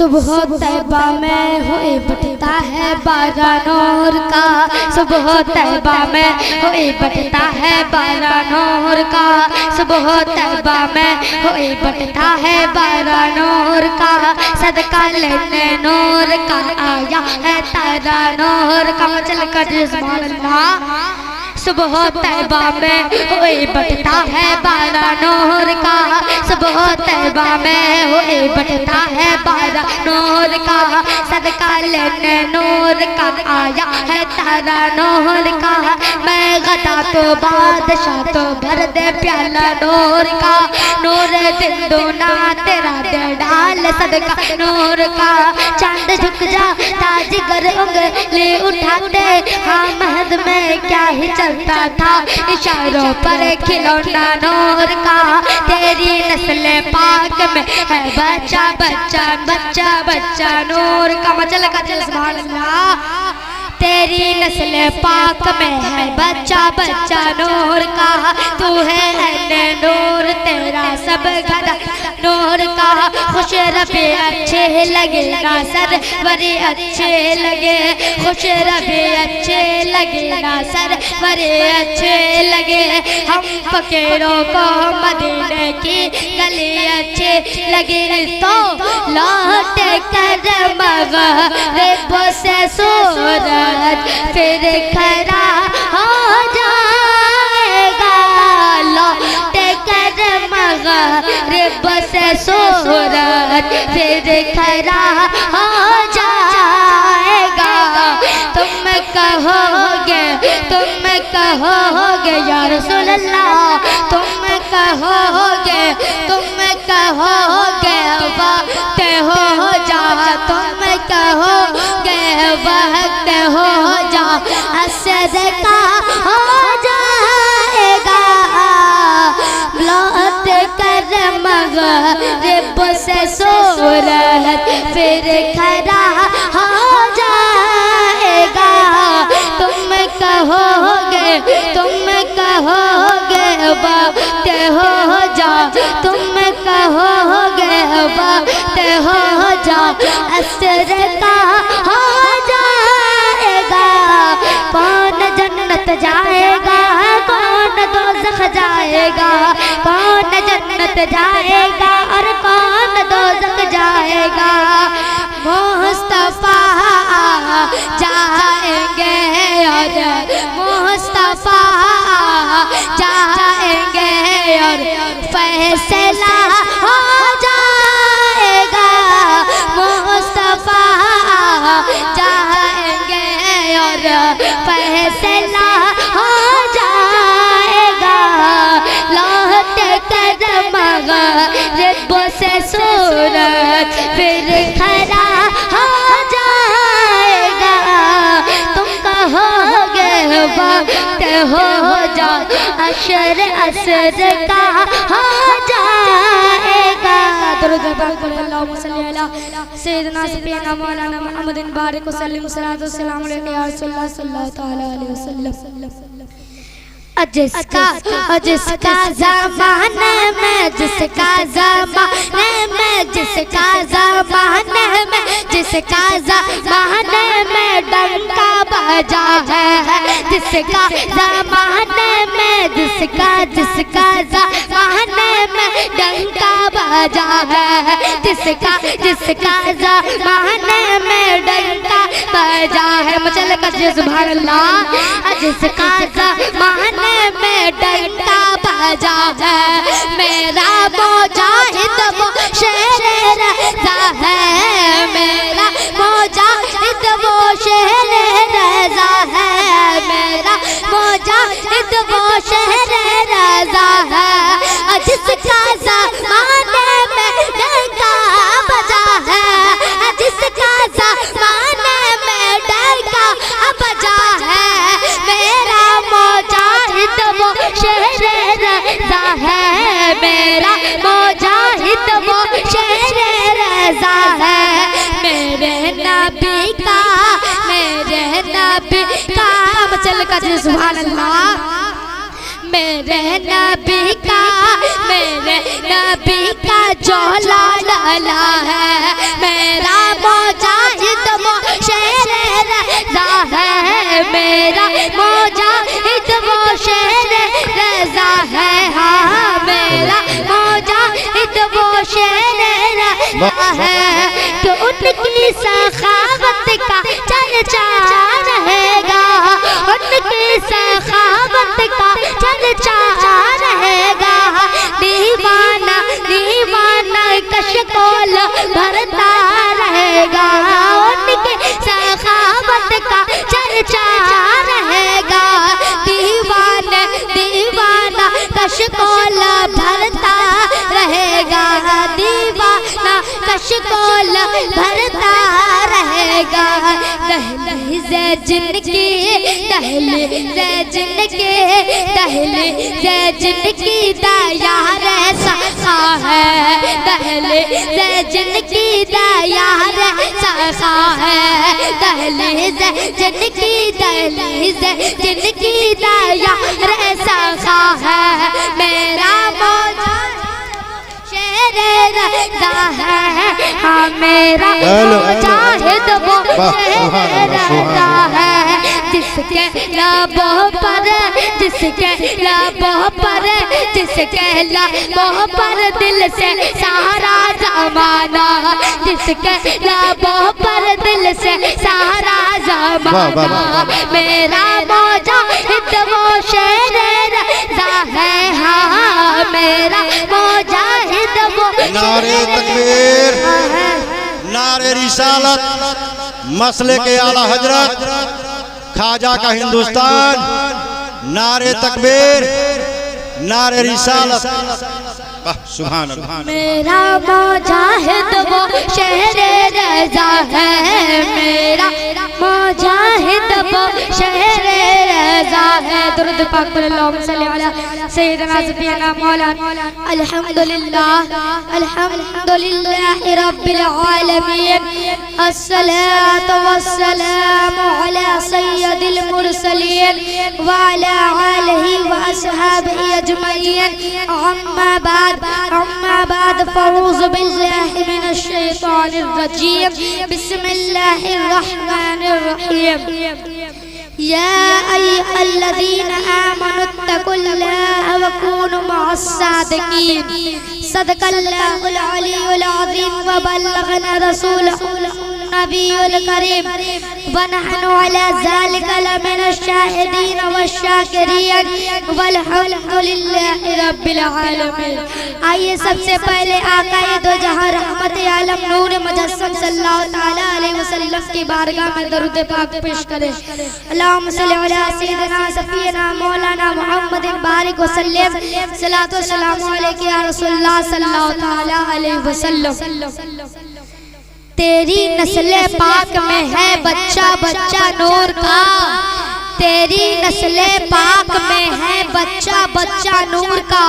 सुबह तैबा में हुए बटता है बारा नूर का, सुबह तैबा में हुए बटता है बारा नूर का, सुबह तैबा में हुए बटता है बारा नूर का, सदका लेने नूर का आया है तारा नूर का। चल कर सुभान अल्लाह। सुबह तैबा में हुए बटता है बारा नूर का, सुबह तैबा में हुए बटता है बारा नूर का, सदका लेने नूर का आया है तारा नूर का। मैं गदा तो बादशाह तो भर दे प्याला नूर का, नूर दिन दूना तेरा दे डाल सदका नूर का। चांद झुक जा ताजगर उंगली उठा दे, हाँ महद में क्या ही चलता था इशारों पर खिलौना नूर का। तेरी नस्ल पाक में है बच्चा बच्चा बच्चा बच्चा नूर का। मचल का सुभान अल्लाह। तेरी नस्ल पाक में है बच्चा बच्चा नूर का, तू है नूर तेरा सब घर नूर का। खुश रबे अच्छे लगे ना सर बड़े अच्छे लगे, खुश रबे अच्छे लगे ना सर बड़े अच्छे लगे। हम फकीरों को मदीने की गली अच्छे लगे, तो लौट कर मगरिब से सूरज फिर खड़ा हो जाएगा, लौट कर मगरिब से सूरज फिर खड़ा हो जाएगा। तुम कहोगे या रसूल अल्लाह, तुम कहोगे वक्त हो जा, तुम कहोगे वक्त हो जा, असर का हो जाएगा, लौट कर मगरिब से सूरज फिर खड़ा हो जाएगा। तुम कहोगे वक्त हो जा, तुम कहोगे वक्त हो जा, असर का हो जाएगा। कौन जन्नत जाएगा, कौन दोज़ख जाएगा, कौन जन्नत जाएगा और कौन दोज़ख जाएगा। मुस्तफा जाएंगे और मुस्तफा जाएंगे और फैसला हो जाएगा। मुस्तफा जाएंगे और फैसला हो जाएगा, लौट कर मगरिब से सूरज फिर खड़ा हो जाएगा। तुम कहोगे वक्त हो जा, अशर असर का हो जाएगा। दरूद अल्लाहुम्मा सल्ली अला सय्यिदना सफीना मौलाना मुहम्मदिन बारिक वसल्लम सल्लल्लाहु अलैहि या रसूलल्लाह सल्लल्लाहु तआला अलैहि वसल्लम। जिसका ज़माने में, जिसका ज़माने में, जिसका ज़माने में, जिसका ज़माने में डंका बजा है, जिसका ज़माने में, जिसका ज़माने में डंका बजा है, जिसका ज़माने में डंका बजा है। मचल कर सुभान अल्लाह। जिसका ज़माने में डंका बजा है, मेरा मुजाहिद वो शेर रज़ा है, मेरा मुजाहिद वो शेर रज़ा है, मेरा मुजाहिद वो शेर रज़ा है। जिसका ज़माने में डंका बजा है, जिसका ज़माने में डंका बजा है, मेरा मुजाहिद वो शेर रज़ा है, मेरा मुजाहिद वो शेर रज़ा है। मेरे नबी का चल का सुभान अल्लाह। मेरे नबी का जो लाला है, मेरा मेरा मुजाहिद वो शेर रज़ा है। हाँ मेरा मुजाहिद वो शेर रज़ा है कि उनकी सखावत का चर्चा रहेगा, उनकी सखावत का चर्चा रहेगा। दीवाना दीवाना कशकोल भरता रहेगा, उनकी सखावत का चर्चा रहेगा। दीवाना दीवाना कशकोल भरता रहेगा, दीवाना कशकोल भरता रहेगा। दहलीज़े जिनकी दहलीज़े जिनकी दहलीज़े जिनकी दयार सखा है, दहलीज़े जिनकी दयार सखा है। दहलीज़े जिनकी दहलीज़े जिनकी दयार सखा है। मेरा मौजा शेर रज़ा है। हाँ मेरा मुजाहिद वो शेर रज़ा है जिसके लबों पर जिसके लबों पर जिसके लबों पर दिल से सारा ज़माना, जिसके लबों पर दिल से सारा ज़माना। मेरा मुजाहिद वो शेर रज़ा है। हाँ मेरा मुजाहिद वो। नारे तकबीर, नारे रिसालत, मसले के आला हजरत ख्वाजा का हिंदुस्तान। नारे तकबीर, नारे रिसालत, सुभान अल्लाह। मेरा मुजाहिद वो शेर रज़ा है, मेरा मुजाहिद वो शेर रज़ा है। दुरूद पाक पर अल्लाहुम्मा सल्ली अला सय्यिदना सफीना मौलाना। अल्हम्दुलिल्लाह अल्हम्दुलिल्लाहि रब्बिल आलमीन, अस्सलातु वस्सलामु अला सय्यिदिल मुरसलीन व अला आलिहि व अस्हाबिहि अजमईन। अम्मा बाद फ़ऊज़ु बिल्लाहि मिनश शैतानिर रजीम। बिस्मिल्लाहिर रहमानिर रहीम। या अय्युहल्लज़ीना आमनुत्तकुल्लाह व कूनू मअस्सादिकीन। सदक़ल्लाहुल अलीयुल अज़ीम व बल्लगना रसूलहुल नबियुल करीम व नहनु अला ज़ालिका लमिनश शाहिदीन वश्शाकिरीन वल्हम्दुलिल्लाहि रब्बिल आलमीन। आइए सबसे पहले आक़ाए दो जहां रहमत आलम नूर मुजस्सम सल्लल्लाहु तआला अलैहि वसल्लम की बारगाह में दरूद पाक पेश करें। अल्लाहुम्मा सल्लि अला सय्यिदिना सफीना मौलाना मुहम्मदिन बारिक वसल्लम। सलातो व सलामु अलैका या रसूलल्लाह सल्लल्लाहु तआला अलैहि वसल्लम। तेरी नस्ले पाक में है बच्चा बच्चा नूर का, तेरी नस्ले पाक में है बच्चा बच्चा नूर का।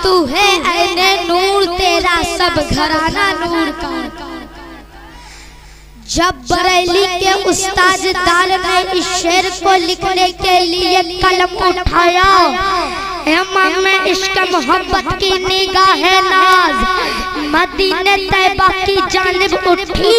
तू है ऐने नूर, तेरा सब घराना नूर का। जब बरेली के उस्ताद-दार ने इस शेर को लिखने के लिए कलम उठाया, इमाम में इश्क मोहब्बत की निगाह नाज मदीने तैयबा की जानिब उठी,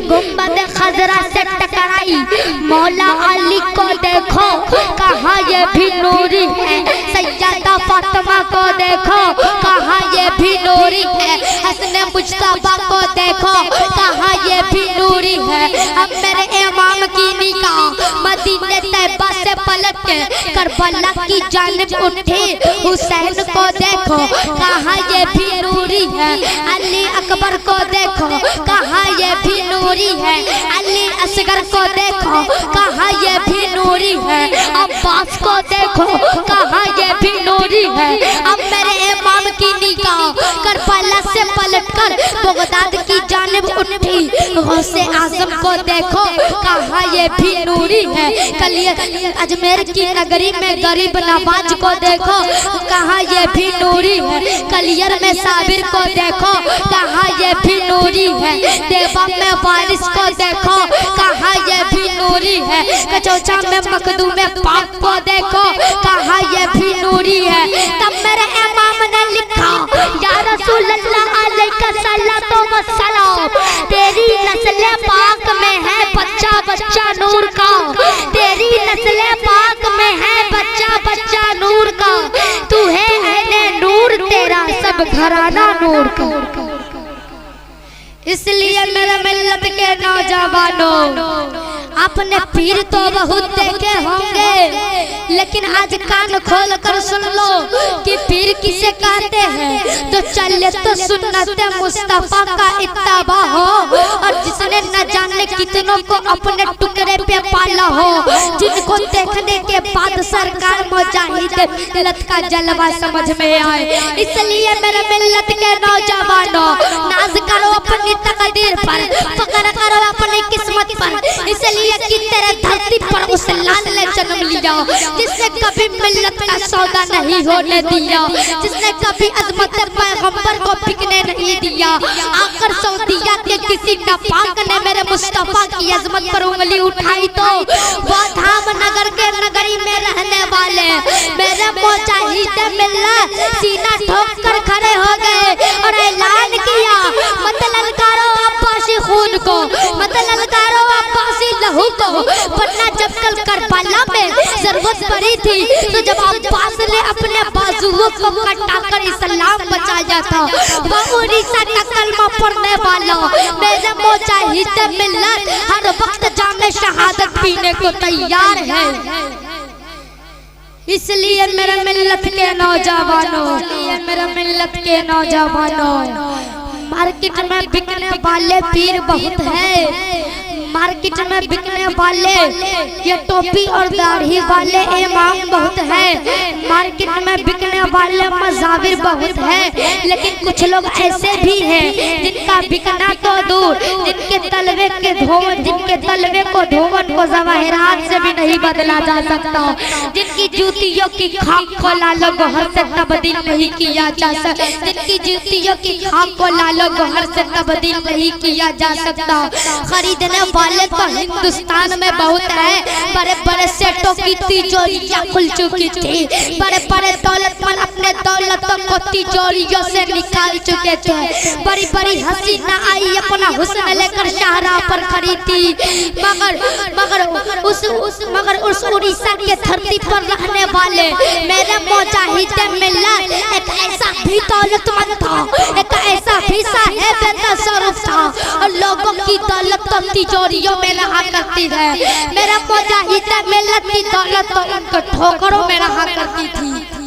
गुंबद खजरा से टकराई। मौला अली को देखो कहाँ ये भी नूरी है, सैयदा फातिमा को देखो कहाँ ये भी नूरी है, हसन मुज्तबा को देखो कहाँ ये भी नूरी है। अब मेरे इमाम की निगाह मदीने तैयबा से पलट के करबला की जानिब उठी। हुसैन को देखो कहाँ ये भी नूरी है, अली अकबर को देखो कहाँ ये भी नूरी है, अली असगर को देखो कहाँ ये भी नूरी है, अब्बास को देखो कहाँ ये भी नूरी है। अब मेरे इमाम की निगाह करबला से पलटकर बगदाद की जानिब उठी। गौसे आजम को देखो कहाँ ये भी नूरी है। कलियर अजमेर की नगरी में गरीब नवाज को देखो कहाँ ये भी नूरी है। कलियर में साबिर को देखो कहाँ ये भी नूरी है। देवा में वारिस को देखो कहाँ ये भी नूरी है। कचौचा में मखदूम पाक को देखो कहाँ ये भी नूरी है। तब मेरे इमाम ने लिखा, या रसूल अल्लाह अलैका सल्लतो व सलाम, तेरी नस्ल पाक में है बच्चा बच्चा नूर का, तेरी घराना नूर का। इसलिए मेरे मिल्लत के नौजवानों, आपने पीर तो बहुत देखे होंगे, लेकिन आज कान खोल कर सुन लो कि पीर किसे कहते हैं। तो चले तो सुन्नत मुस्तफा का इत्तबा हो, और जिसने न जाने कितनों को अपने टुकड़े पे पाला हो, जिनको देखने के बाद सरकार मुजाहिद मिल्लत का जलवा समझ में आए। इसलिए मेरे मिल्लत के नौजवानों, नाज करो अपनी तकदीर पर, फक्र करो अपनी किस्मत पर। इसलिए कि तेरे धरती पर उस लाल ने जन्म लिया जिसने कभी मिल्लत का सौदा नहीं होने दिया, जिसने कभी अजमत पैगंबर को बिकने नहीं दिया। आकर सऊदिया के किसी नापाक ने मेरे मुस्तफा की अजमत पर उंगली उठाई तो वो धाम नगर के नगरी में रहने वाले मेरे मुजाहिद मिल्लत सीना ठोक कर खड़े हो गए और ऐलान किया, मत ललकारो अब्बासी खून को, मत ललकारो अब्बासी लहू को, वरना जब कल करबला में जरूरत पड़ी थी तो जब अब्बास ने अपने बाजुओं को कटाकर इस्लाम बचाया था, वह उड़ीसा का कलमा पढ़ने वाला मेरे मुजाहिद मिल्लत हर वक्त जामे शहादत पीने को तैयार है। इसलिए मेरे मिल्लत के नौजवानों, मेरे मिल्लत के नौजवानों, मार्केट में बिकने वाले पीर बहुत है, मार्केट में बिकने वाले ये टोपी और दाढ़ी वाले इमाम बहुत है, मार्केट में बिकने वाले मज़ाबिर बहुत है, लेकिन कुछ लोग ऐसे भी हैं जिनका बिकना तो दूर, जिनके तलवे को धोवन को जवाहिरात से भी नहीं बदला जा सकता, जिनकी जूतियों की खाक को लालो गोहर से तब्दील नहीं किया जा सकता, जिनकी जूतियों की खाक को लालो गोहर से तब्दील नहीं किया जा सकता। खरीदने वाले तो हिंदुस्तान में बहुत है, बड़े बड़े सेठों की तिजोरियां खुल चुकी थी, बड़े बड़े दौलतमंद अपने दौलतों को तिजोरियों से निकाल चुके थे, बड़ी बड़ी हसीना आई अपना हुस्न लेकर शाहराह पर खड़ी थी, मगर उस उड़ीसा के धरती पर रहने वाले मेरे मुजाहिद मिल्लत एक ऐसा भी दौलतमंद था, एक ऐसा भी साहिब तसर्रुफ था, और लोगों की दौलत तो तिजोरियों में रहा करती है। मेरा मुजाहिद मिल्लत की दौलत तो उनको ठोकरों में रहा करती थी।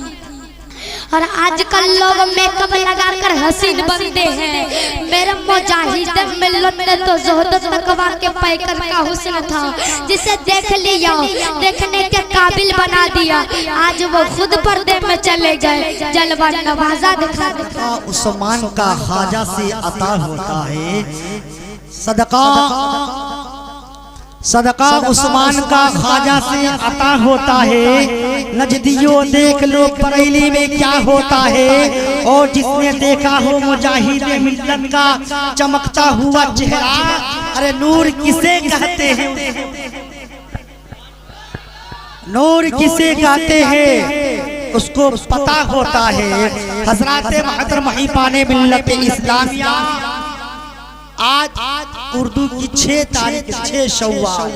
और आजकल लोग मेकअप लगाकर हसीन बनते हैं, मेरे मुजाहिद मिल्लत ने तो ज़ुहद तकवा के पैकर का हुस्न था, जिसे देख लिया, देखने के काबिल बना दिया, आज वो खुद पर्दे में चले गए, जलवा नवाजा दिखा दिखा। उस्मान का ख्वाजा से अता होता है सदका, सदका उस्मान का ख्वाजा से अता होता है। नजदियों देख लो बरेली में क्या होता है, और जिसने देखा हो मुजाहिद मिल्लत का चमकता हुआ चेहरा, अरे नूर किसे कहते हैं, नूर किसे कहते हैं उसको पता होता है। हजरत मोहतरम महिबाने मिल्लत इस्लामिया आज उर्दू की 6 तारीख 6 शव्वाल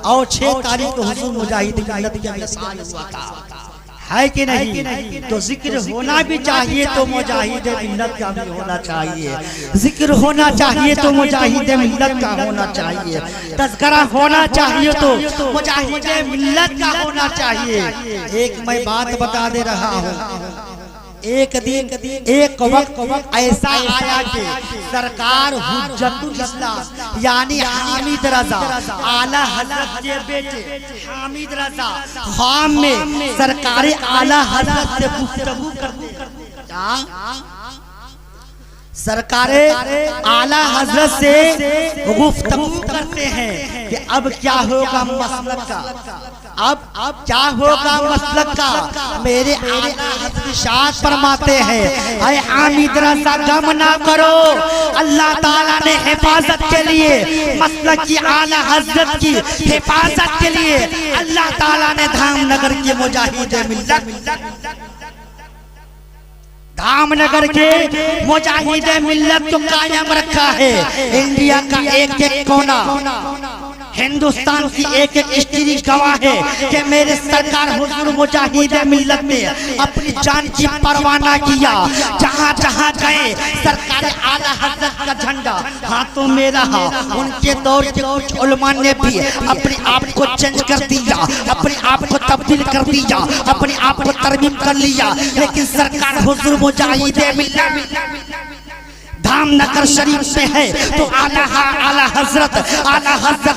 और 6 तारीख को हुजूर मुजाहिद मिल्लत का विसाल हुआ था, है कि नहीं? तो जिक्र होना भी चाहिए तो मुजाहिद मिल्लत का भी होना चाहिए, जिक्र होना चाहिए तो मुजाहिद मिल्लत का होना चाहिए, तज़किरा होना चाहिए तो मुजाहिद मिल्लत का होना चाहिए। एक मैं बात बता दे रहा हूँ, एक दिन एक वक्त ऐसा आया कि सरकार हुज्जतुल इस्लाम यानी हामिद रजा आला हजरत के बेटे हामिद रजा खाम में सरकार आला हजरत से गुफ्तगू करते, सरकार आला हजरत से गुफ्तगू करते हैं कि अब क्या होगा मसलक का, अब क्या होगा मसलक का। मेरे आला हजरत शाद फरमाते हैं, अरे हामिद रजा गम ना करो, अल्लाह ताला ने हिफाजत के लिए मसलक की आला हजरत की हिफाजत के लिए अल्लाह ताला ने धामनगर के मुजाहिद मिल्लत, धामनगर के मुजाहिद मिल्लत को कायम रखा है। इंडिया का एक एक कोना हिंदुस्तान की एक एक स्त्री गवाह है कि मेरे सरकार हुजूर मुजाहिद मिल्लत ने अपनी जान की परवाह न किया। जहाँ जहाँ गए सरकार आला हजरत का झंडा हाथों में रहा। उनके दौर के कुछ उलमा ने भी अपने आप को चेंज कर दिया, अपने आप को तब्दील कर दिया, अपने आप को तरमीम कर लिया, लेकिन सरकार हुजूर मुजाहिद मिल्लत धामनगर शरीफ में है तो आला हजरत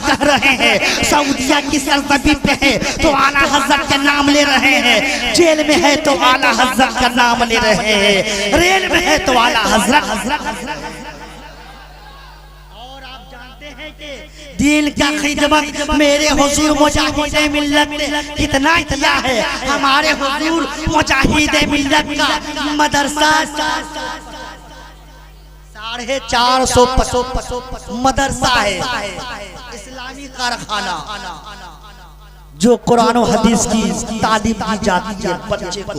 कह रहे हैं। सऊदिया की सरजमीन पे है तो आला हजरत का नाम ले रहे हैं। जेल में है तो आला हजरत का नाम ले रहे हैं। रेल में है तो आला हजरत। और आप जानते हैं कि दीन का खिदमत मेरे हुजूर मुजाहिद मिल्लत ने कितना किया है। हमारे हुजूर मुजाहिद मिल्लत का मदरसा 450 मदरसा है, इस्लामी कारखाना जो कुरान और हदीस की तालीम दी जाती है बच्चे को।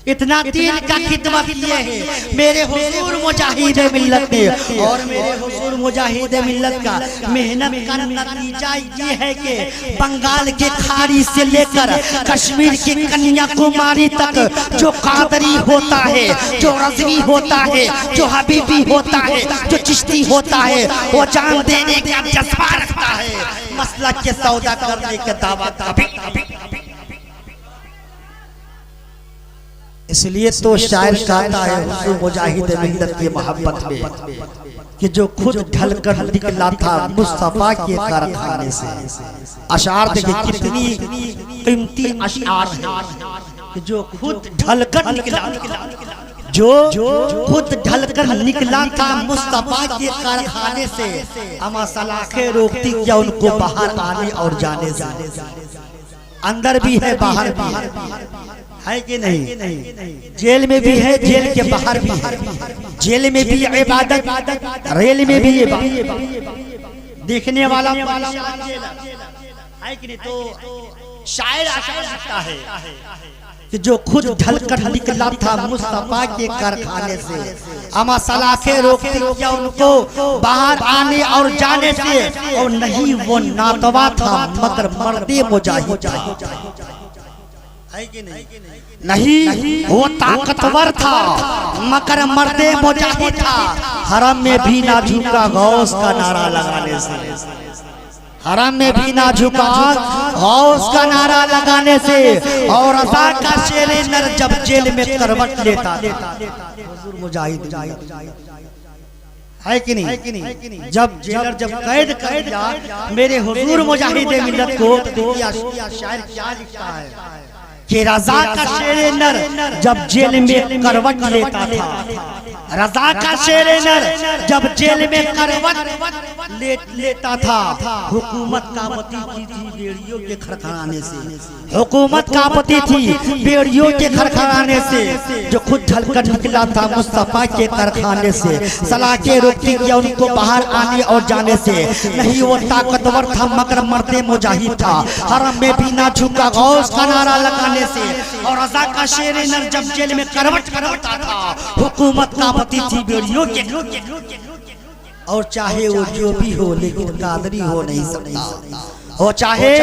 इतना दीन का खिदमत किए हैं मेरे हुजूर मुजाहिद मिल्लत ने। और मेरे हुजूर मुजाहिद मिल्लत का मेहनत का नतीजा ये है कि बंगाल के खाड़ी से लेकर कश्मीर के कन्याकुमारी तक जो कादरी होता है, जो रज़वी होता है, जो हबीबी होता है, जो चिश्ती होता है, वो जान देने का जज्बा रखता है, मसलक के सौदा करने के दावा कभी। इसलिए तो शायर कहता है हुजूर मुजाहिद मिल्लत की मोहब्बत में कि जो खुद ढलकर निकला था मुस्तफा के कारखाने से। अशार देखिए कितनी कीमती अशार है कि जो खुद ढलकर निकला, जो खुद ढलकर निकला था मुस्तफा के कारखाने से। अमा सलाखें रोकती क्या उनको बाहर आने और जाने से। अंदर भी है बाहर भी है कि नहीं? जेल में भी है, जेल के बाहर भी है। जेल में भी इबादत, रेल में भी इबादत। देखने वाला है कि नहीं? तो शायर आता है कि जो खुद ढलकर निकला था मुस्तफा के कारखाने से। अमा सलाखें रोकती क्या उनको बाहर आने और जाने से। और नहीं वो नातवा था मगर मर्दे मुजाहिद है कि नहीं? वो ताकतवर था मगर मर्दे मुजाहिद था। हरम में भी ना झुका गौस का नारा लगाने से। हरम में भी ना झुका गौस का नारा लगाने से। और रज़ा का शेरे नर जब जेल में करवट लेता हुजूर मुजाहिद है कि नहीं? जब जेलर जब कैद कर दिया मेरे हुजूर मुजाहिद मिल्लत को, शायर क्या लिखता है कि रज़ा का शेरे नर जब जेल में करवट लेता था। रज़ा का शेरे नर जब जेल में करवट लेता था। हुकूमत कांपती थी बेड़ियों के खड़खड़ाने से। हुकूमत कांपती थी बेड़ियों के खड़खड़ाने से। जो खुद ढलकर निकला था मुस्तफा के कारखाने से। सलाखें रोकती क्या उनको बाहर आने और जाने से। नहीं वो ताकतवर था मगर मर्दे मुजाहिद था। हरम में भी ना झुका गौस का नारा लगाने से। और रज़ा का शेरे नर जब जेल में करवट करवटा था। हुकूमत कांपती थी बेड़ियों के। और चाहे वो जो भी हो लेकिन कादरी हो नहीं सकता। हो चाहे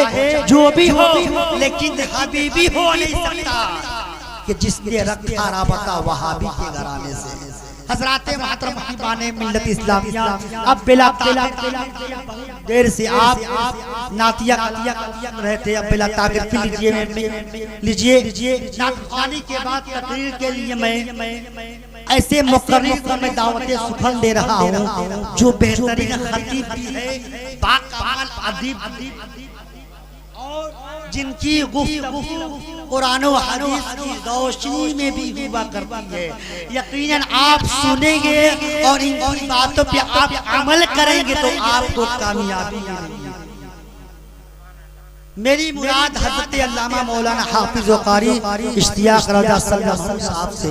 जो भी हो लेकिन हबीबी हो नहीं सकता कि जिसने रखा राबता वहाबी के घराने से। हजराते मोहतरम हकीमाने मिल्लत इस्लामिया, अब बेला देर से आप नातिया रहे थे, अब बेला ताकत लीजिए। नातखानी के बाद तकरीर के लिए मैं ऐसे मुकर्रिर को मैं दावतें सुखल दे रहा हूँ जो बेहतरीन खतीब भी है, बाकमाल अदीब और जिनकी गुफ्तगू कुरान और हदीस की रोशनी में भी हुआ करती है। यकीनन आप सुनेंगे और इन बातों पे आप अमल करेंगे तो आपको कामयाबी मिलेगी। मेरी मुराद हज़रत अल्लामा मौलाना हाफिज कारी इश्तियाक रज़ा सल्लल्लाहु साहब से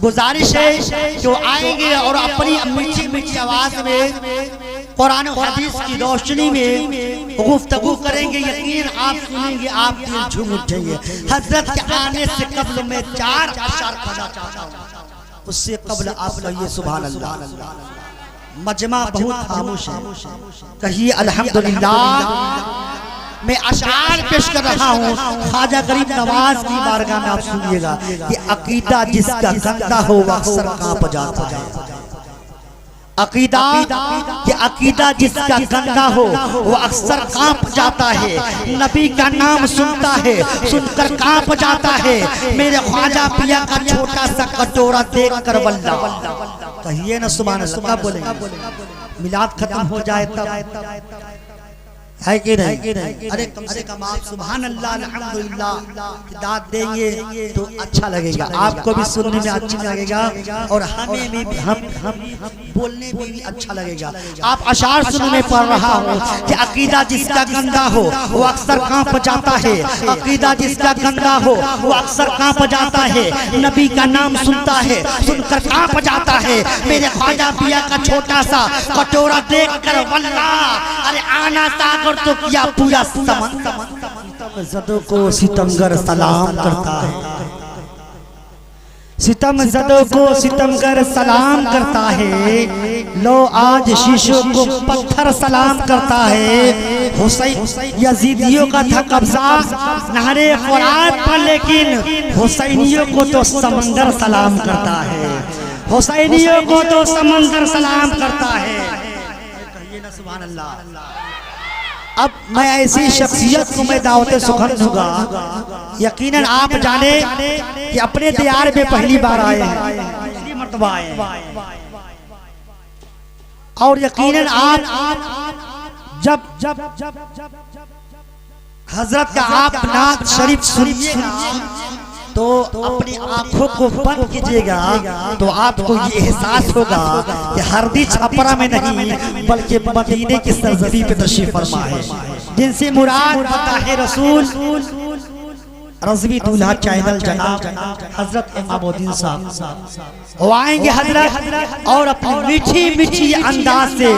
गुजारिश है जो आएंगे और अपनी मीठी मीठी आवाज में कुरान और हदीस की रोशनी में गुफ्तगू करेंगे। यकीन आप सुनेंगे आप दिल झूम उठेंगे। हजरत के आने से कब्ल में 4 अशआर पढ़ना चाहता हूँ, उससे कब्ल आप कहिए सुभान अल्लाह। मजमा बहुत खामोश है, कहिए अल्हम्दुलिल्लाह। मैं अशार पेश कर रहा हूँ ख्वाजा गरीब नवाज की बारगाह में, आप सुनिएगा कि अकीदा जिसका गंदा हो वह अक्सर कांप जाता है। अकीदा कि अकीदा जिसका गंदा हो वो अक्सर कांप जाता है। नबी का नाम सुनता है, सुनकर कांप जाता है। मेरे ख्वाजा पिया का छोटा सा कटोरा देख कर वल्ला, कहिए ना सुभान अल्लाह। बोलेंगे मिलाद खत्म हो जाए तब, है कि नहीं? अरे कम से कम आप सुभान अल्लाह अल्हम्दुलिल्लाह दाद देंगे तो अच्छा लगेगा, आपको भी सुनने में अच्छा लगेगा और हमें भी हम बोलने में भी अच्छा लगेगा। आप अशार सुनने में पढ़ रहा हूँ कि अकीदा जिसका गंदा हो वो अक्सर कांप जाता है। अकीदा जिसका गंदा हो वो अक्सर कांप जाता है। नबी का नाम सुनता है, सुनकर कांप जाता है। मेरे ख्वाजा पिया का छोटा सा कटोरा देख कर वल्ला, अरे आना सागर तो किया पूरा समंदर। जदों को सितमगर सलाम करता है, सितम जदों को सितमगर सलाम करता है। लो आज शीशों को पत्थर सलाम करता है। हुसैन यजीदियों का था कब्जा नारे फुरात पर, लेकिन हुसैनियों को तो समंदर सलाम करता है। हुसैनियों को तो समंदर सलाम करता है। कहिए ना सुभान अल्लाह। अब मैं ऐसी शख्सियत को मैं दावते सुखन दूंगा, यकीनन आप जाने कि अपने दियार में पहली बार आए हैं, पहली मर्तबा आए हैं, और यकीनन आप जब हजरत का आप नात शरीफ सुनिएगा तो अपनी आंखों को बंद कीजिएगा तो आपको ये एहसास होगा कि हरदी छपरा में नहीं बल्कि मदीने की सरजमी पे तशरीफ फरमा है, जिनसे मुराद पता है रसूल। रज़वी दूल्हा चैनल जनाब हजरत इमामुद्दीन साहब वो आएंगे हजरत और अपनी मीठी मीठी अंदाज से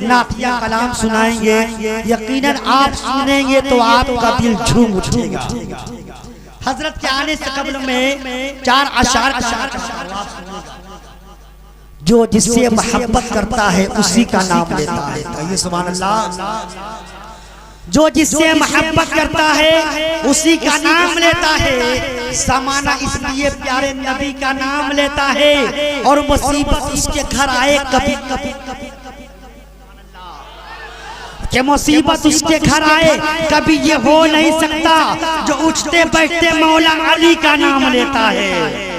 नातिया कलाम सुनाएंगे। यकीनन आप सुनेंगे तो आपका दिल झूम उठेगा। हजरत के आने से कब्ल में 4 अशार जो जिससे मोहब्बत करता है उसी का नाम लेता है। कहिए सुभान अल्लाह। जो जिससे मोहब्बत करता है उसी का नाम लेता है। ज़माना इसलिए प्यारे नबी का नाम लेता है और मुसीबत उसके घर आए कभी कभी कि मुसीबत उसके घर आए कभी ये हो नहीं सकता जो उठते बैठते मौला अली का नाम लेता है।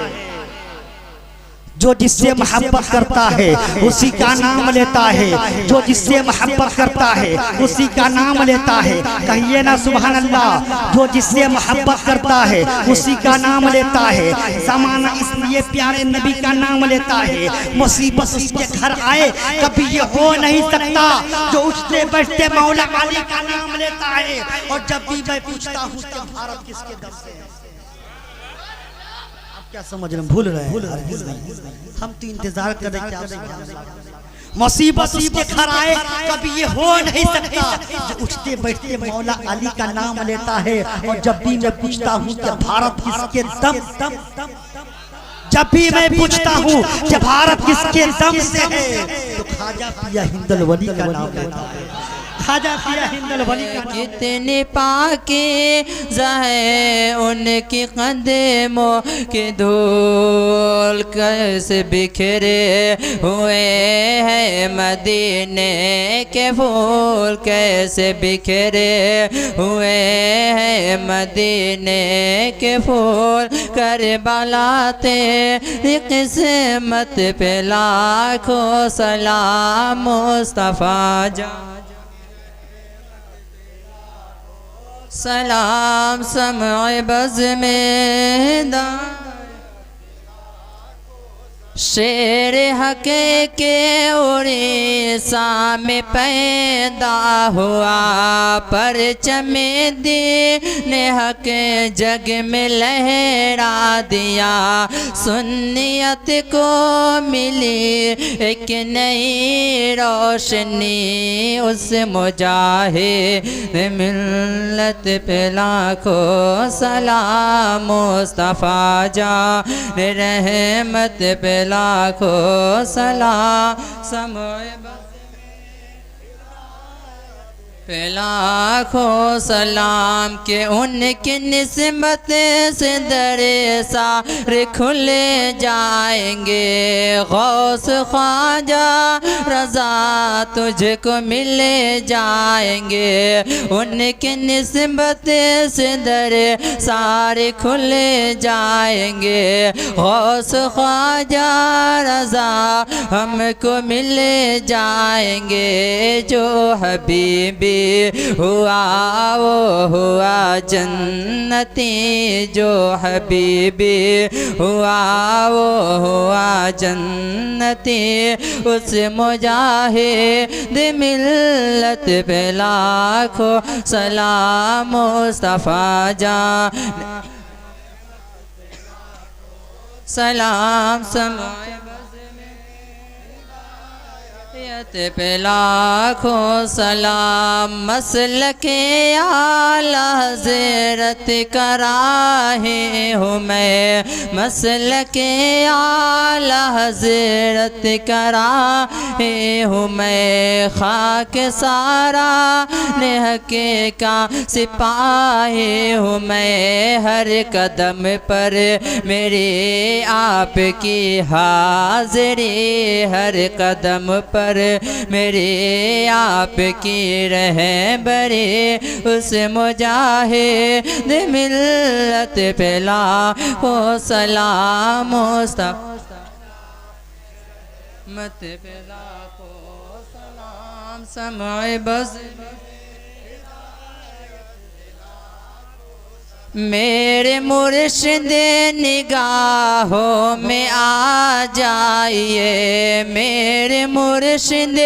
जो जिससे मोहब्बत करता है उसी का नाम लेता है। जो जिससे मोहब्बत करता है उसी का नाम लेता है। कहिए ना सुभान अल्लाह। जो जिससे मोहब्बत करता है उसी का नाम लेता है। ज़माना इसलिए प्यारे नबी का नाम लेता है। मुसीबत उसके घर आए कभी ये हो नहीं सकता जो उठते बैठते मौला अली का नाम लेता है। और जब भी मैं पूछता हूँ कि भारत किसके दम से है, क्या समझ रहे, भूल रहे हैं। हम तो इंतजार कर रहे थे। मुसीबत उसके घर आए कभी ये हो नहीं सकता जो उठते बैठते मौला अली का नाम लेता है। और जब भी मैं पूछता हूँ कि भारत किसके दम, जब भी मैं पूछता हूँ कि भारत किसके दम से है तो ख्वाजा पिया हिंदल वली का नाम लेता है। ख्वाजा पिया हिंदल वली का नाम। कितने पाके जाए उनकी कदमों के धूल कैसे बिखरे हुए हैं मदीने के फूल, कैसे बिखरे हुए हैं मदीने के फूल। करबला तेरी किस्मत पे लाखों सलाम मुस्तफा जा सलाम समय बज़ में दा शेर हके के उड़ीसा में पैदा हुआ परचमे दीन हक जग में लहरा दिया। सुन्नियत को मिली एक नई रोशनी उस मुजाहिद मिल्लत पे लाखों सलाम मुस्तफ़ा जा रहमत पे पे लाखों सलाम समोए पे लाखों सलाम के उनकी निस्बत से दरे सारे खुले जाएंगे। गौस ख्वाजा रज़ा तुझको मिले जाएंगे। उनकी निस्बत से दरे सारे खुले जाएंगे। गौस ख्वाजा रज़ा हमको मिले जाएंगे। जो हबीबी हुआ वो हुआ जन्नती। जो हबीबी हुआ वो हुआ जन्नती। उस मुजाहिद मिल्लत पे लाखों सलाम मुस्तफ़ा जान सलाम समाए पे लाखों सलाम। मसलके आला हज़रत कराहे हूँ मैं। मसलके आला हज़रत कराहे हूँ मैं। खाक सारा नेहके का सिपाही हूँ मैं। हर कदम पर मेरे आपकी हाज़िरी। हर कदम पर मेरे आपकी रहबरी। उस मुजाहिद मिल्लत पे लाखों सलाम मुस्तफ़ा मत पे लाखों सलाम समाए बस। मेरे मुर्शिद निगाहों में आ जाइए। मेरे मुर्शिद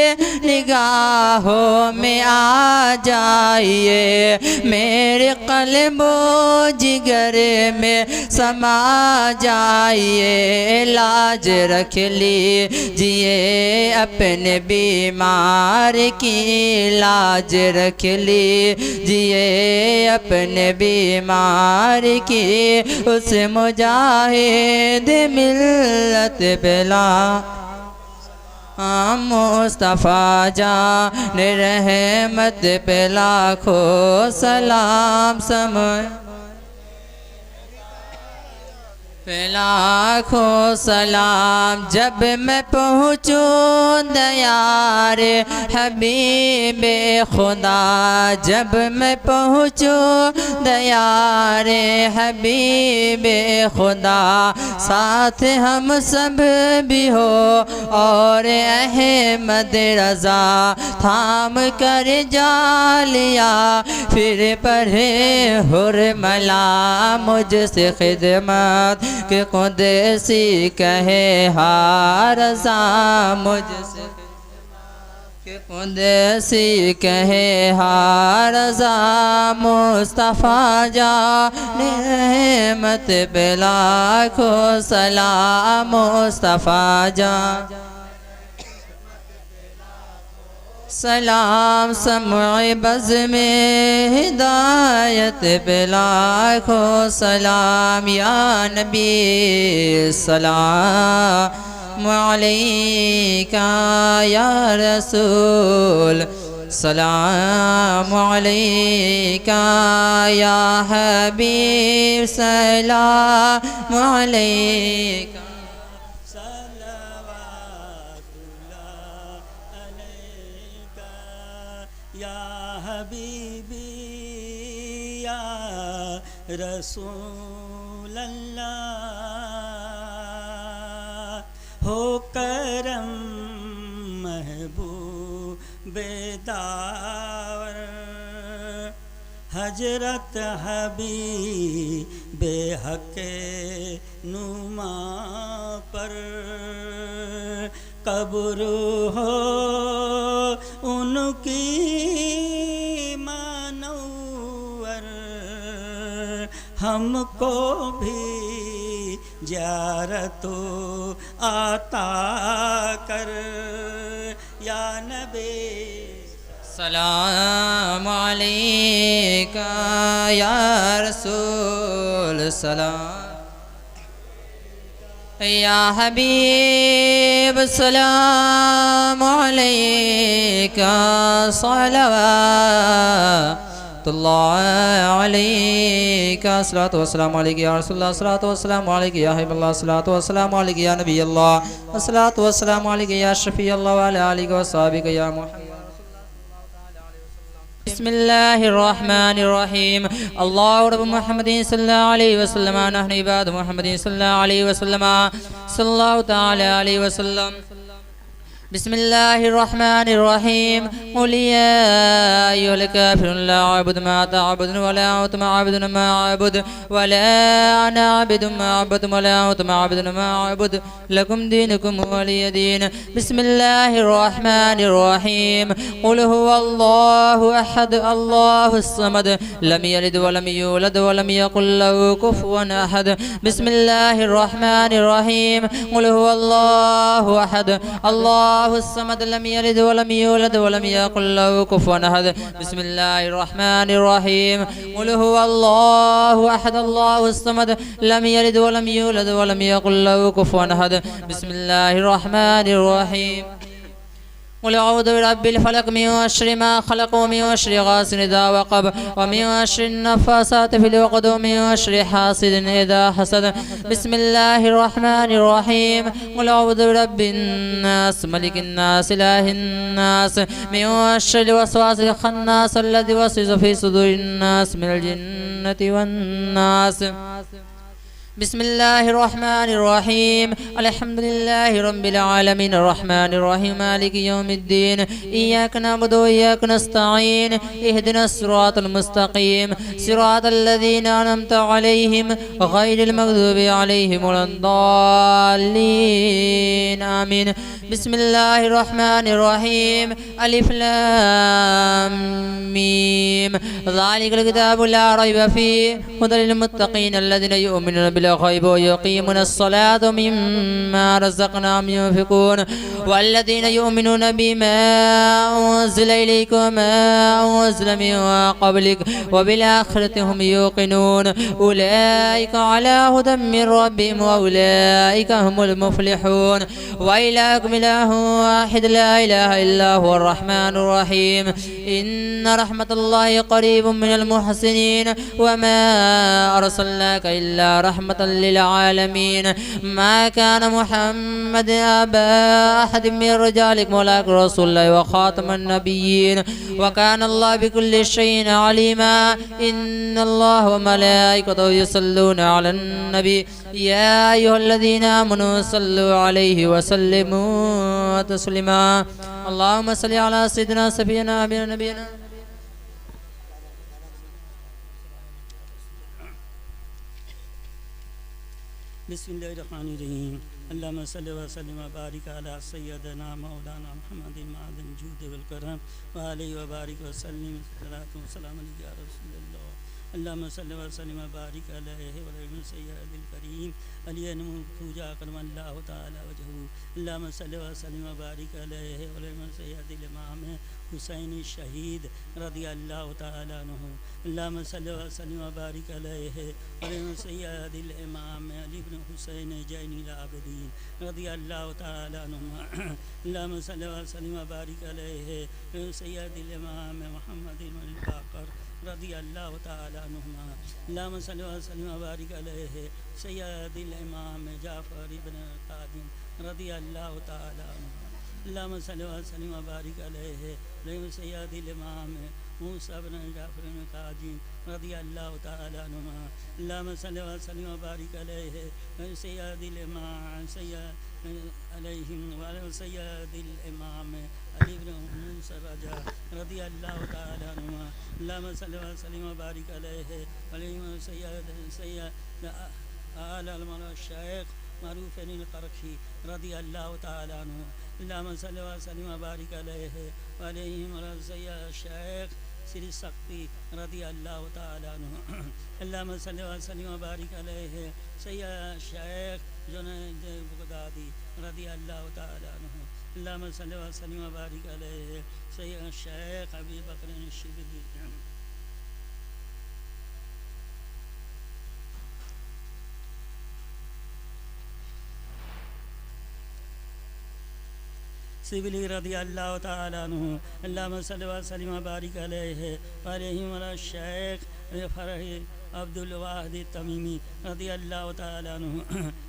निगाहों में आ जाइए। मेरे क़ल्बो जिगर में समा जाइए। लाज रख लीजिए अपने बीमार की। लाज रख लीजिए अपने बीमार की। उस मुजाहिद मिल्लत पे मुस्तफ़ा जान रहमत पे लाखों सलाम समय पे लाखों सलाम। जब मैं पहुँचूँ दयार हबीबे खुदा। जब मैं पहुँचूँ दयार हबीबे खुदा। साथ हम सब भी हो और अहमद रज़ा। थाम कर जालिया फिर पढ़े हुरमला। मुझसे खिदमत के कुदसी कहे हारज़ा। मुझसे के कुदसी कहे हारज़ा। मुस्तफ़ा जान रहमत पे लाखों सलाम मुस्तफ़ा जान सलाम। समए बज़ में हिदायत पे लाखों सलाम। या नबी सलाम अलैका। या रसूल सलाम अलैका। या हबीब सलाम अलैका। रसूल अल्लाह हो करम महबूब दावर। हजरत हबीब हक़ नुमा पर कब्र हो उनकी हमको भी ज़ियारतो आता कर। या नबी सलाम अलैका। या रसूल सलाम या हबीब सलाम अलैका सलवातुल्लाह अलैका सलातु वस्सलाम अलैका या रसूलल्लाह सलातु वस्सलाम अलैका या हबीबल्लाह सलातु वस्सलाम अलैका या नबी अल्लाह सलातु वस्सलाम अलैका या शफी अल्लाह व अला आलिका व सहाबिका या मुहम्मद। बिस्मिल्लाहिर्रहमानिर्रहीम। अल्लाहु रब्बु मुहम्मदिन सल्लल्लाहु अलैहि वसल्लम नहनु इबादु मुहम्मदिन सल्लल्लाहु अलैहि वसल्लम सल्लल्लाहु तआला अलैहि वसल्लम। बिस्मिल्लाहिर्रहमानिर्रहीम। क़ुल या अय्युहल काफ़िरून ला अअबुदु मा तअबुदून वला अंतुम आबिदून मा अअबुदु वला अना आबिदुम मा अअबदतुम वला अंतुम आबिदून मा अअबुदु लकुम दीनुकुम वलिय दीन। बिस्मिल्लाहिर्रहमानिर्रहीम। क़ुल हुवल्लाहु अहद अल्लाहुस समद लम यलिद वलम यूलद वलम यकुल लहु कुफुवन अहद। बिस्मिल्लाहिर्रहमानिर्रहीम। क़ुल हुवल्लाहु अहद अल्लाहुस्समद लम यलिद वलम यूलद वलम यकुल लहु कुफुवन अहद। बिस्मिल्लाहिर्रहमानिर्रहीम। क़ुल हुवल्लाहु अहद अल्लाहुस्समद लम यलिद वलम यूलद वलम यकुल लहु कुफुवन अहद। बिस्मिल्लाहिर्रहमानिर्रहीम। क़ुल अऊज़ु बिरब्बिल फ़लक़ मिन शर्रि मा ख़लक़ व मिन शर्रि गासिक़िन इज़ा वक़ब व मिन शर्रि नफ़्फ़ासाति फ़िल उक़द व मिन शर्रि हासिदिन इज़ा हसद। बिस्मिल्लाहिर्रहमानिर्रहीम। क़ुल अऊज़ु बिरब्बिन नास मलिकिन नास इलाहिन नास मिन शर्रिल वस्वासिल ख़न्नास अल्लज़ी युवस्विसु फ़ी सुदूरिन नास मिनल जिन्नति वन नास। बिस्मिल्लाहिर्रहमानिर्रहीम। अल्हम्दुलिल्लाहि रब्बिल आलमीन अर्रहमानिर रहीम मालिकि यौमिद्दीन इय्याका नअबुदु व इय्याका नस्तईन इहदिनस सिरातल मुस्तक़ीम सिरातल लज़ीना अनअमता अलैहिम गैरिल मग़दूबि अलैहिम वलद्दाल्लीन आमीन। बिस्मिल्लाहिर्रहमानिर्रहीम। अलिफ लाम मीम ज़ालिकल किताबु ला रैब फ़ीहि हुदल लिल मुत्तक़ीन अल्लज़ीना युमिनूना बिल ग़ैब व युक़ीमूना अस्सलाता व मिम्मा रज़क़नाहुम युनफ़िक़ून वल्लज़ीना युमिनूना बिमा उन्ज़िला इलैका व मा उन्ज़िला मिन क़ब्लिक व बिल आख़िरति हुम युक़िनून उलाइका अला हुदम मिन रब्बिहिम व उलाइका हुमुल मुफ़्लिहून। व इलाहुकुम इलाहुन वाहिद ला इलाहा इल्ला हुवर रहमानुर रहीम। इन्ना रहमतल्लाहि क़रीबुम मिनल मुहसिनीन व मा अरसलनाका इल्ला रहमतल लिल आलमीन। मा कान मुहम्मद अबा अहदिम मिन रिजालिकुम वलाकिन रसूलुल्लाहि व खातमन नबिय्यीन व कान अल्लाहु बिकुल्लि शैइन अलीमा। इन्नल्लाह व मलाइकतहु युसल्लूना अलन नबी या अय्युहल्लज़ीना आमनू सल्लु अलैहि व सल्लिमू तस्लीमा। अल्लाहुम्मा सल्लि अला सय्यिदिना सफीना नबीना। बिस्मिल्लाहिर्रहमानिर्रहीम। अल्लाहुम्मा सल्लि व सल्लिम व बारिक अला सय्यिदिना मौलाना मुहम्मदिन मादिन जूद वल करम व अलैहि व बारिक व सल्लिम सलातु व सलाम अलैका या रसूलल्लाह। अल्लाहुम्मा सल्लि व सल्लिम व बारिक अलैहि व अलैहि सय्यिदिल करीम अलियन तुजा करमल्लाहु तआला वजहू। अल्लाहुम्मा सल्लि व सल्लिम व बारिक अलैहि व अलैहि सय्यिदिल इमाम हुसैन शहीद रदियल्लाहु तआला अन्हु। अल्लाहुम्मा सल्लि व सल्लिम व बारिक अलैहि व अलैहि सय्यिदिल इमाम अली इब्न हुसैन ज़ैनुल आबिदीन रदियल्लाहु तआला अन्हुमा। अल्लाहुम्मा सल्लि व सल्लिम व बारिक अलैहि व सय्यिदिल इमाम मुहम्मद इब्न बाकर रदियल्लाहु तआला अन्हुमा। अल्लाहुम्मा सल्लि व सल्लिम व बारिक अलैहि सय्यिदिल इमाम जाफ़र इब्न कादिम रदियल्लाहु तआला अन्हु। अल्लाहुम्मा सल्लि व सल्लिम व बारिक अलैहि व सय्यिदिल इमाम मूसा इब्न जाफ़र इब्न कादिम रदियल्लाहु तआला अन्हुमा। अल्लाहुम्मा सल्लि व सल्लिम व बारिक अलैहि व सय्यिदिल इमाम सय्यिदिल इमाम अली इब्न मूसा रजा रदियल्लाहु तआला अन्हुमा। अल्लाहुम्मा सल्लि व सल्लिम व बारिक अलैहि व सय्यिद आल मौलाना शेख मारूफ अल करखी रदियल्लाहु तआला अन्हु। अल्लाहुम्मा सल्लि व सल्लिम व बारिक अलैहि व अलैहि सय्यद शेख श्री शक्ति रदियल्लाहु तआला अन्हु। अल्लाहुम्मा सल्लि व सल्लिम व बारिक अलैहि सय्यद शेख जुनैद बगदादी रदियल्लाहु तआला अन्हु। अल्लाहुम्मा सल्लि व सल्लिम व बारिक अलैहि सय्यद शेख अबी बकर शिबली। सिबली रदी अल्लाह ताला अन्हु अल्लाहुम्मा सल्लि व सल्लिम व बारिक अलैहि व अलैहि व शेख फरही अब्दुल वाहिद तमीमी रदी अल्लाह ताला अन्हु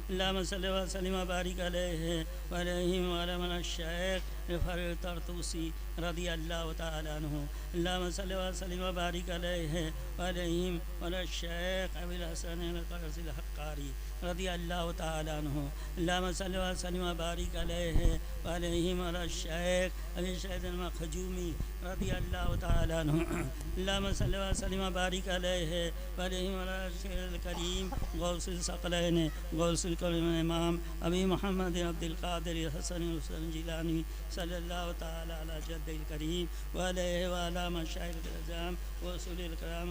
अल्लाहुम्मा सल्लि व सल्लिम व बारिक अलैहि व अलैहि व शेख फरह तरतूसी रदी अल्लाह ताला अन्हु अल्लाहुम्मा सल्लि व सल्लिम व बारिक अलैहि व अलैहि व शेख अबुल हसन अल हक्कारी रदी अल्लाह ताला अन्हु अल्लाहुम्मा सल्लि व सल्लिम व बारिक अलैहि व अलैहि व शेख अबी सईद अल मखजूमी रदी अल्लाह ताला अन्हु अल्लाहुम्मा सल्लि व सल्लिम व बारिक अलैहि व अलैहि व शेख करीम गौसुल सकलैन गौसुल करीम इमाम अबी मोहम्मद अब्दुल कादिर हसन हुसैन जिलानी सल्लल्लाहु ताला अला जद्दिल करीम व अलैहि व अला मशाइख अज़म व रसूलिल कराम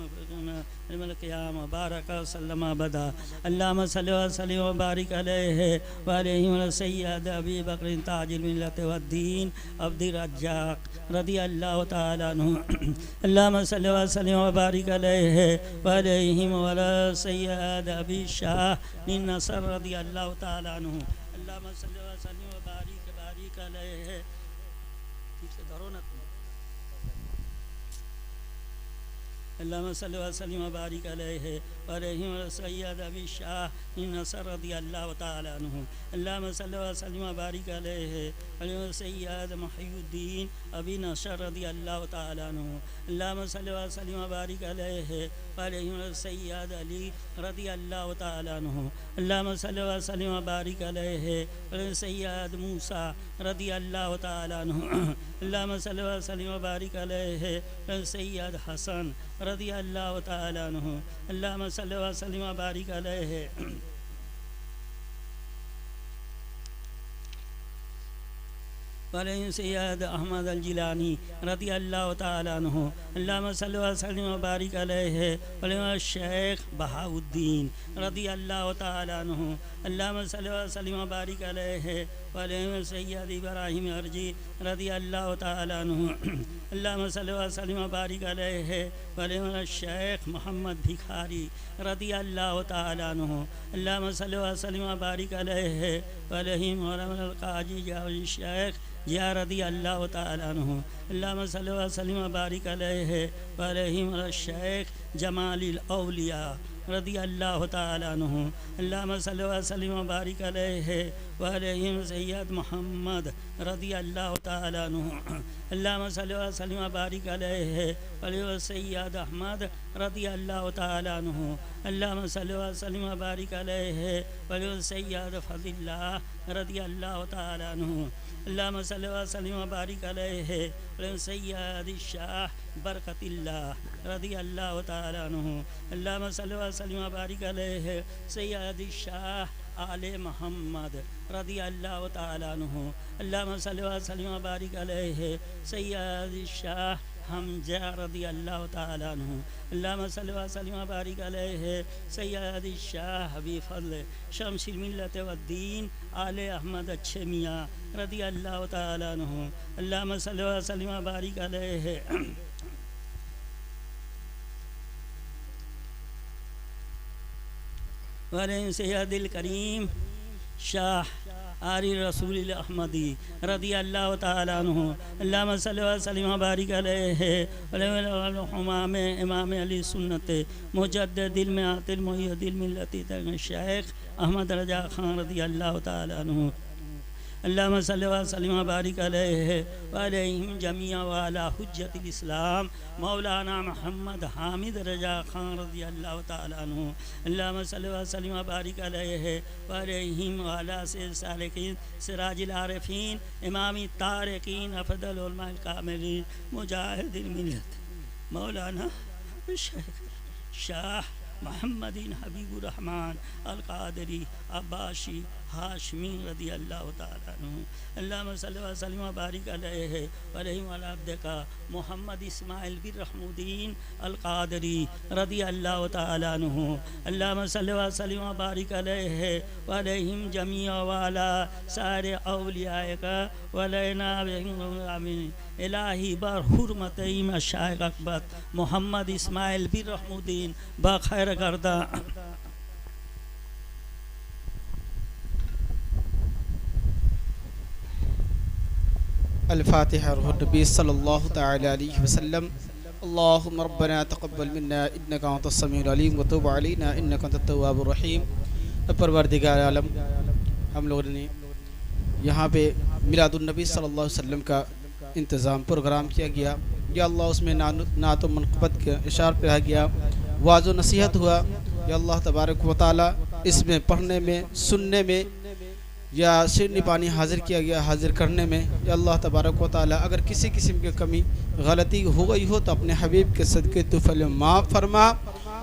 अल क़ियाम बारक सल्लम बदा अल्लाहुम्मा सल्लि व सल्लिम व बारिक अलैहि व अलैहि व सय्यद अबी बकर ताजिल मिल्लत व दीन अब्दुर रज्जाक रदी अल्लाह ताला अन्हु अल्लाहुम्मा सल्लि व सल्लिम व बारिक अलैहि व अलैहि व सय्यद अबी शाह बिन नसर रदी अल्लाह ताला अन्हु अल्लाहुम्मा सल्लि व सल्लिम व बारिक अलैहि ठीक से धरो ना अल्लाहुम्मा सल्लि व सल्लिम व बारिक अलैहि व अलैहि व सय्यद अबी शाह बिन नसर रदी अल्लाह ताला अन्हु अल्लाहुम्मा सल्लि व सल्लिम व बारिक अलैहि व अलैहि व सय्यद मुहय्यिद्दीन अबी नसर रदी अल्लाह ताला अन्हु अल्लाहुम्मा सल्लि व सल्लिम व बारिक अलैहि व अलैहि व सय्यद अली रदी अल्लाह ताला अन्हु अल्लाहुम्मा सल्लि व सल्लिम व बारिक अलैहि व अलैहि व सय्यद मूसा रदी अल्लाह ताला अन्हु अल्लाहुम्मा सल्लि व सल्लिम व बारिक अलैहि व अलैहि व सय्यद हसन रदी अल्लाह ताला अन्हु अल्लाहुम्मा सल्लि व सल्लिम व बारिक अलैहि वलैहि सैयद अहमद अल जिलानी रदी अल्लाह ताला अन्हु अल्लाहुम्मा सल्लि व सल्लिम व बारिक अलैहि वलैहि शेख बहाउद्दीन रदी अल्लाह ताला अन्हु अल्लाहुम्मा सल्लि व सल्लिम व बारिक अलैहि वलैहि सैयद इब्राहिम अर्जी रदी अल्लाह ताला अन्हु अल्लाहुम्मा सल्लि व सल्लिम व बारिक अलैहि वलैहि शेख मोहम्मद भिखारी रदी अल्लाह ताला अन्हु अल्लाहुम्मा सल्लि व सल्लिम व बारिक अलैहि वलैहि मौलाना काजी जावी शेख या रदी अल्लाह ताला अन्हु अल्लाहुम्मा सल्लि व सल्लिम व बारिक अलैहि व अलैहि व शेख जमालिल औलिया रदी अल्लाह ताला अन्हु अल्लाहुम्मा सल्लि व सल्लिम व बारिक अलैहि व अलैहि व सय्यद मोहम्मद रदी अल्लाह ताला अन्हु अल्लाहुम्मा सल्लि व सल्लिम व बारिक अलैहि व अलैहि व सय्यद अहमद रदी अल्लाह ताला अन्हु अल्लाहुम्मा सल्लि व सल्लिम व बारिक अलैहि व अलैहि व सय्यद फज़िल्लाह रदी अल्लाह ताला अन्हु अल्लाहुम्मा सल्लि व सल्लिम व बारिक अलैहि व अलैहि व सय्यद शाह बरकतिल्लाह रदी अल्लाह ताला अन्हु अल्लाहुम्मा सल्लि व सल्लिम व बारिक अलैहि सय्यद शाह आले मोहम्मद रदी अल्लाह ताला अन्हु अल्लाहुम्मा सल्लि व सल्लिम व बारिक अलैहि सय्यद शाह हमजा रदी अल्लाह ताला अन्हु अल्लाहुम्मा सल्लि व सल्लिम व बारिक अलैहि सय्यद शाह हबी फज़ल शमसिल मिल्लत व दीन आले अहमद अच्छे मियाँ रदी अल्लाह ताला अन्हु अल्लाहुम्मा सल्लि व सल्लिम व बारिक अलैहि व अलैहि सय्यदिल करीम शाह आरी रसूल अहमदी रदी अल्लाह ताला अन्हु अल्लाहुम्मा सल्लि व सल्लिम व बारिक अलैहि व हुमाम इमाम अली सुन्नत मुजद्दिदिल मिआतिल मुहय्यिदिल मिल्लति शेख अहमद रजा खान रदी अल्लाह ताला अन्हु अल्लाहुम्मा सल्लि व सल्लिम व बारिक अलैहि व अलैहिम जमीअ व अला हुज्जतिल इस्लाम मौलाना मोहम्मद हामिद रजा खान रदी अल्लाह ताला अन्हु अल्लाहुम्मा सल्लि व सल्लिम व बारिक अलैहि व अलैहिम व अला सालिकीन सिराजिल आरिफीन इमामी तारिकीन अफदल उलमा कामिलीन मुजाहिदिल मिल्लत मौलाना शेख शाह मोहम्मदीन हबीबुर रहमान अल कादरी अब्बासी हाशमी रदी अल्लाह ताला अन्हु अल्लाहुम्मा सल्लि व सल्लिम व बारिक अलैहि व अलैहि व अला अब्दिका मोहम्मद इस्माइल बिन रहमुद्दीन अल कादरी रदी अल्लाह ताला अन्हु अल्लाहुम्मा सल्लि व सल्लिम व बारिक अलैहि व अलैहिम जमीअ व अला सारे औलियाका व अलैना आमीन इलाही बर हुर्मत मशाइख अकबर मोहम्मद इस्माइल बिन रहमुद्दीन बखैर गर्दा अल-फातिहा नबी सल्लल्लाहु तआला अलैहि वसल्लम। अल्लाहुम्मा रब्बना तक़ब्बल मिन्ना इन्नका अंतस समीउल अलीम व तुब अलैना इन्नका अंतत तव्वाबुर रहीम। परवरदिगार आलम, हम लोगों ने यहाँ पे मिलादुन नबी सल्लल्लाहु अलैहि वसल्लम का इंतज़ाम प्रोग्राम किया गया। या अल्लाह उसमें नात व मनक़बत के इशार पे रह गया, वाज़ व नसीहत हुआ। या अल्लाह तबारक व तआला इसमें पढ़ने में, सुनने में या शेरनी पानी हाजिर किया गया, हाजिर करने में। या अल्लाह तबारक व तआला अगर किसी किस्म की कमी गलती हो गई हो तो अपने हबीब के सदक़े तुफ़ल माफ़ फरमा,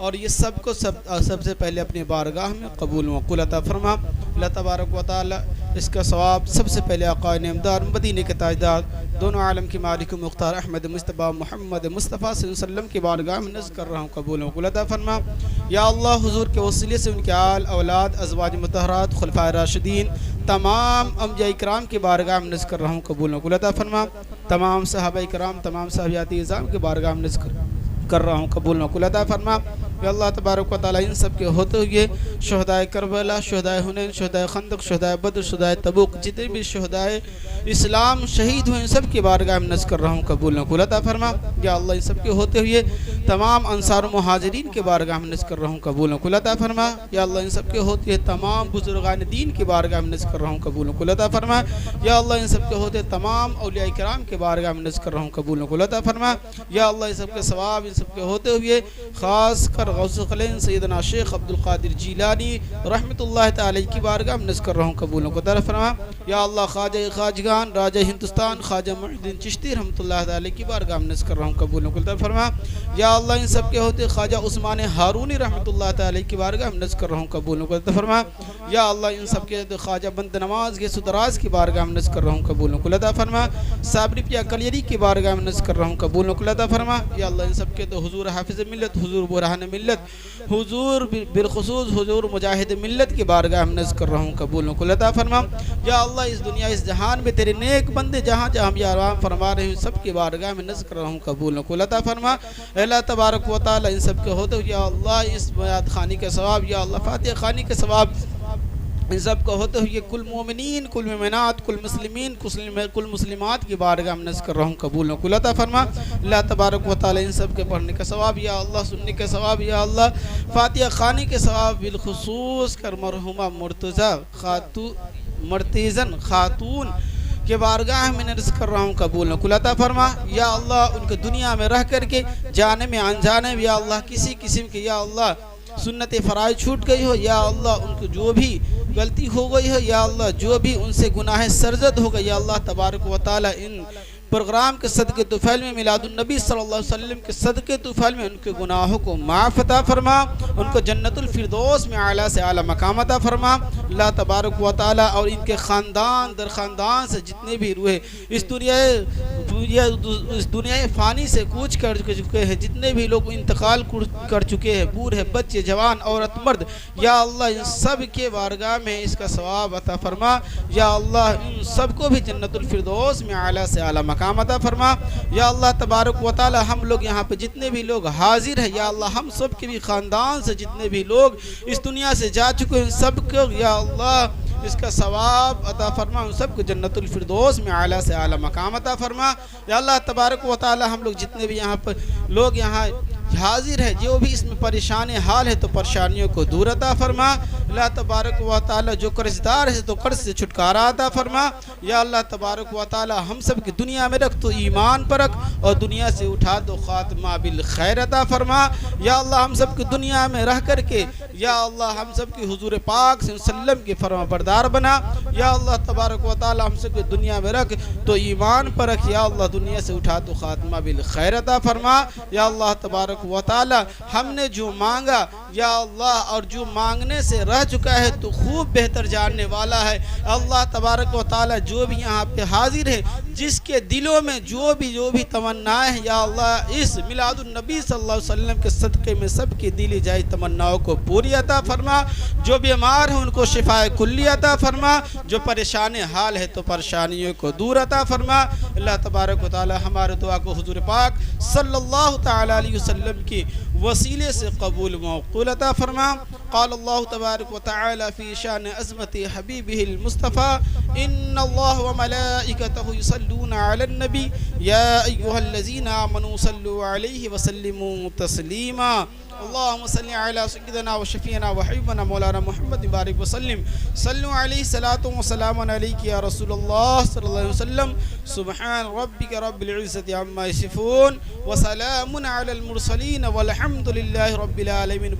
और ये सबको सबसे पहले अपनी बारगाह में कबूल वक़ूल अता फरमा। अल्लाह तबारक व तआला इसका सवाब सबसे पहले आक़ा नेमदार मदीने के ताजदार दोनों आलम के मालिक मुख्तार अहमद मुस्तफ़ा मोहम्मद मुस्तफ़ा सल्लल्लाहु अलैहि वसल्लम की बारगाह में नज़्र कर रहा हूँ, कबूल वक़ूल अता फरमा। या अल्लाह हुज़ूर के वसीले से उनके आल औलाद अज़वाज मुतहहरात खुलफ़ाए राशिदीन तमाम अंबिया इकराम की बारगाह में नज़्र कर रहा हूँ, कबूल वक़ूल अता फरमा। तमाम सहाबा इकराम, तमाम सहाबियात इज़ाम की बारगाह में नज़्र कर रहा हूँ, कबूल वक़ूल अता फरमा। या अल्लाह तबारक व तआला इन सब के होते हुए शुहदाए करबला, शुहदाए हुनैन, शुहदाए खंदक, शुहदाए बद्र, शुहदाए तबूक, जितने भी शुहदाए इस्लाम शहीद हुए इन सब की बारगाह में नज़्र कर रहा हूँ, कबूल वक़ूल अता फरमा। या अल्लाह इन सब के होते हुए तमाम अंसार मुहाजिरीन के बारगाह में नज़्र कर रहा हूँ, कबूल वक़ूल अता फरमा। या अल्लाह इन सब के होते हुए तमाम बुजुर्गान दीन की बारगाह में नज़्र कर रहा हूँ, कबूल वक़ूल अता फरमा। या अल्लाह इन सब के होते तमाम औलिया इकराम के बारगाह में नज़्र कर रहा हूँ, कबूल वक़ूल अता फरमा। या अल्लाह इन सब के सवाब इन सब के होते हुए ख़ास कर गौसुल क़लैन सैयदना शेख अब्दुल क़ादिर जीलानी रहमतुल्लाह तआला की बारगाह में नज़्र कर रहा हूँ, कबूल वक़ूल अता फरमा। या अल्लाह ख्वाजा ख्वाजगान राजा हिंदुस्तान ख्वाजा मुइनुद्दीन चिश्ती रहमतुल्लाह तआला की बारगाह में नज़्र कर रहा हूँ, कबूल वक़ूल अता फरमा। या अल्लाह इन सब के होते ख्वाजा उस्मान हारूनी रहमतुल्लाह तआला की बारगाह में नज़्र कर रहा हूँ, कबूल वक़ूल अता फरमा। या अल्लाह इन सब के होते ख्वाजा बंद नमाज के सुदराज की बारगाह में नज़्र कर रहा हूँ, कबूल वक़ूल अता फरमा। साबरी पिया कलियरी की बारगाह में नज़्र कर रहा हूँ, कबूल वक़ूल अता फरमा। या अल्लाह इन सब के तो हुजूर हाफिज़ मिल्लत, हुजूर बुरहान मिल्लत, हुजूर बिलखुसूस हुजूर मुजाहिद मिल्लत की बारगाह में नज़्र कर रहा हूँ, कबूल वक़ूल अता फरमा। या अल्लाह इस दुनिया इस जहान में तेरे नेक बंदे जहाँ जहाँ हम आराम फरमा रहे हैं सब की बारगाह में नज़्र कर रहा हूँ, कबूल वक़ूल अता फरमा। अल्लाह तबारक व तआला इन सब के होते हुए या अल्लाह इस बयात खानी के सवाब, या अल्लाह फातिहा खानी के सवाब इन सब को होते हुए कुल मोमिनीन, कुल मोमिनात, कुल मुस्लिमीन, कुल मुस्लिमात की बारगाह में नज़्र कर रहा हूँ, कबूल वक़ूल अता फरमा। अल्लाह तबारक व तआला इन सब के पढ़ने का सवाब, या अल्लाह सुनने का सवाब, या अल्लाह फातिहा खानी के सवाब बिलखुसूस कर मरहुमा मर्तज़न खातून के बारगाह में नज़्र कर रहा हूँ, कबूल वक़ूल अता फरमा। या अल्लाह उनके दुनिया में रह करके जाने में अनजाने में या अल्लाह किसी किस्म के या अल्लाह सुन्नत फ़राइज़ छूट गई हो, या अल्लाह उनको जो भी गलती हो गई हो, या अल्लाह जो भी उनसे गुनाह सरजद हो गई, या अल्लाह तबारक व तआला इन प्रोग्राम के सदक़े तुफ़ैल में मिलादुन नबी सल्लल्लाहु अलैहि वसल्लम के सदक़े तुफ़ैल में उनके गुनाहों को माफ़ अता फरमा, उनको जन्नतुल फिरदौस में आला से आला मकाम अता फरमा। अल्लाह तबारक व तआला और इनके ख़ानदान दर ख़ानदान से जितने भी रूहे इस दुनिया फ़ानी से कूच कर चुके हैं, जितने भी लोग इंतकाल कर चुके हैं, बूढ़े बच्चे जवान औरत मर्द, या अल्लाह इन सब के बारगाह में इसका सवाब अता फरमा। या अल्लाह इन सबको भी जन्नतुल फिरदौस में आला से आला मकाम अता फरमा। या अल्लाह तबारक व तआला हम लोग यहाँ पे जितने भी लोग हाजिर हैं, या अल्लाह हम सब के भी ख़ानदान से जितने भी लोग इस दुनिया से जा चुके हैं सबको या अल्लाह इसका सवाब अता फरमा, उन सबको जन्नतुल फिरदौस में आला से आला मकाम अता फरमा। या अल्लाह तबारक व तआला हम लोग जितने भी यहाँ पर लोग यहाँ हाजिर है, जो भी इसमें परेशान हाल है तो परेशानियों को दूर अता फरमा। अल्लाह तबारक व तआला जो कर्जदार है तो कर्ज से छुटकारा अता फरमा। या अल्लाह तबारक व तआला हम सब की दुनिया में रख तो ईमान पर रख, और दुनिया से उठा तो खात्मा बिल खैर अता फरमा। या अल्लाह हम सब की दुनिया में रह करके या अल्लाह हम सब की हुजूर पाक सल्लल्लाहु के फरमाबरदार बना। या अल्लाह तबारक व तआला हम सब की दुनिया में रख तो ईमान पर रख, या अल्लाह दुनिया से उठा तो खात्मा बिल खैर अता फरमा। या अल्लाह तबारक व तआला हमने जो मांगा या अल्लाह और जो मांगने से रह चुका है तो खूब बेहतर जानने वाला है। अल्लाह तबारक व तआला जो भी यहाँ पे हाजिर है, जिसके दिलों में जो भी तमन्नाएं हैं, या अल्लाह इस मिलादुन नबी सल्लल्लाहु अलैहि वसल्लम के सदक़े में सबकी दिली जाए तमन्नाओं को पूरी अता फरमा। जो बीमार हैं उनको शिफाए कुल्ली अता फरमा, जो परेशान हाल है तो परेशानियों को दूर अता फरमा। अल्लाह तबारक व तआला हमारे दुआ को हुजूर पाक सल्लल्लाहु तआला अलैहि वसल्लम उनके वसीले से कबूल मौकूल अता फरमा। क़ाल अल्लाह तबारक व तआला फ़ी शान अज़मति हबीबिहिल मुस्तफ़ा इन्नल्लाह व मलाइकतहु युसल्लूना अलन नबी या अय्युहल्लज़ीना आमनू सल्लु अलैहि व सल्लिमू तस्लीमा। अल्लाहुम्मा सल्लि अला सय्यिदिना व शफ़ीना व हबीबना मौलाना मुहम्मद बारिक वसल्लिम सल्लु अलैहि सलातु व सलामुन अलैका या रसूलल्लाह सल्लल्लाहु अलैहि वसल्लम। सुब्हान रब्बिका रब्बिल इज़्ज़ति अम्मा यसिफून व सलामुन अलल मुरसलीन वल्हम्दुलिल्लाहि रब्बिल आलमीन।